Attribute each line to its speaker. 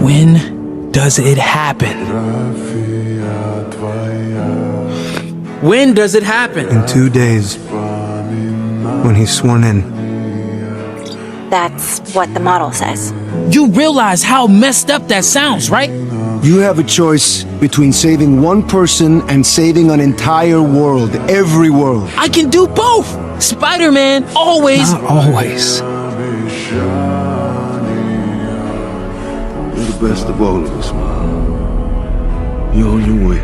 Speaker 1: When does it happen? When does it happen?
Speaker 2: In 2 days, when he's sworn in.
Speaker 3: That's what the model says.
Speaker 1: You realize how messed up that sounds, right?
Speaker 4: You have a choice between saving one person and saving an entire world, every world.
Speaker 1: I can do both. Spider-Man always.
Speaker 2: Not always.
Speaker 4: You're the best of all of us, man. You're on your way.